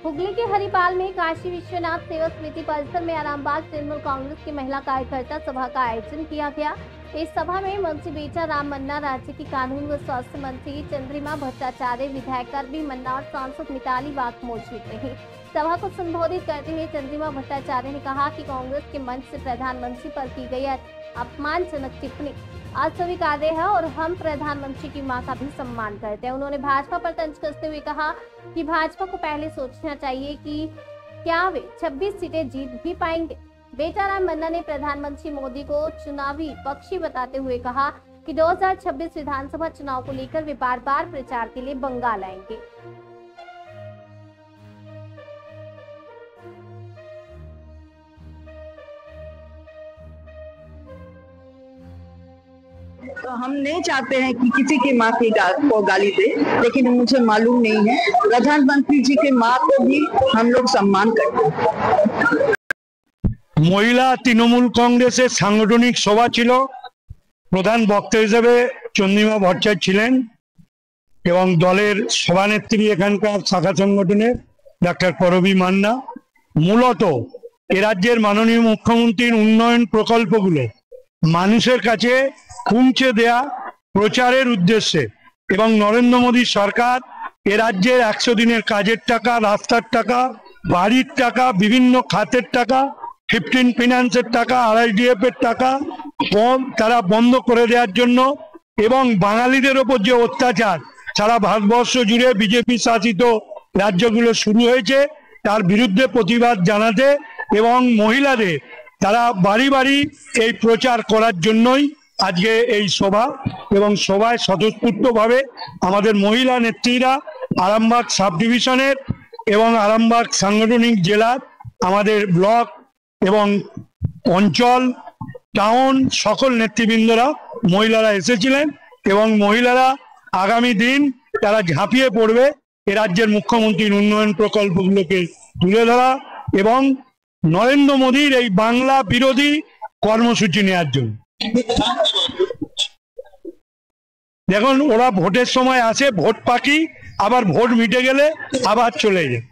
हुगली के हरिपाल में काशी विश्वनाथ सेवा समिति परिसर में आरामबाग तृणमूल कांग्रेस की महिला कार्यकर्ता सभा का आयोजन किया गया। इस सभा में मंत्री बेटा राम मन्ना, राज्य की कानून व स्वास्थ्य मंत्री चंद्रिमा भट्टाचार्य, विधायक अरबी मन्ना और सांसद मिताली वाघ मौजूद रही। सभा को संबोधित करते हुए चंद्रिमा भट्टाचार्य ने कहा कि कांग्रेस के मंच से प्रधानमंत्री पर की गई अपमानजनक टिप्पणी अस्वीकार्य है और हम प्रधानमंत्री की मां का भी सम्मान करते हैं। उन्होंने भाजपा पर तंज कसते हुए कहा कि भाजपा को पहले सोचना चाहिए कि क्या वे 26 सीटें जीत भी पाएंगे। बेटा राम मन्ना ने प्रधानमंत्री मोदी को चुनावी पक्षी बताते हुए कहा कि 2026 विधानसभा चुनाव को लेकर वे बार-बार प्रचार के लिए बंगाल आएंगे। तो हम नहीं चाहते हैं कि किसी की माँ को गाली दे, लेकिन मुझे मालूम नहीं है, प्रधानमंत्री जी के माँ को भी हम लोग सम्मान करते हैं। महिला तृणमूल कांग्रेसेर सांगठनिक सभा छिलो, प्रधान बक्ता हिसेबे चंद्रिमा भट्टाचार्य छिलेन एवं दलेर सभानेत्री एखानकार शाखा संगठनेर डॉक्टर करबी मान्ना। मूलत ए राज्येर माननीय मुख्यमंत्रीर उन्नयन प्रकल्पगुलो मानुषेर काछे पहुंचे देया प्रचारेर उद्देश्ये एवं नरेंद्र मोदी सरकार ए राज्येर 100 दिनेर काजेर टाका, रास्तार टाका, बाड़ीर टाका, विभिन्न खातेर टाका, 15 फिनान्सेर टाका, RSDF एर टाका तारा बंद करे देওয়ার জন্য এবং বাঙালিদের উপর যে অত্যাচার সারা ভারতবর্ষ জুড়ে বিজেপি শাসিত রাজ্যগুলো শুরু হয়েছে তার বিরুদ্ধে প্রতিবাদ জানাতে এবং মহিলাদের তারা বাড়ি বাড়ি এই প্রচার করার জন্যই আজকে এই সভা এবং সভায় স্বতঃস্ফূর্তভাবে আমাদের মহিলা নেত্রীরা আরামবাগ সাব ডিভিশনের এবং আরামবাগ সাংগঠনিক জেলার আমাদের ব্লক এবং অঞ্চল টাউন সকল নেতৃবৃন্দরা মহিলারা এসেছিলেন এবং মহিলারা আগামী দিন তারা ঝাঁপিয়ে পড়বে এ রাজ্যের মুখ্যমন্ত্রীর উন্নয়ন প্রকল্পগুলোকে তুলে ধরা এবং নরেন্দ্র মোদীর এই বাংলা বিরোধী কর্মসূচি নেওয়ার জন্য। দেখুন ওরা ভোটের সময় আসে, ভোট পাকি, আবার ভোট মিটে গেলে আবার চলে যায়।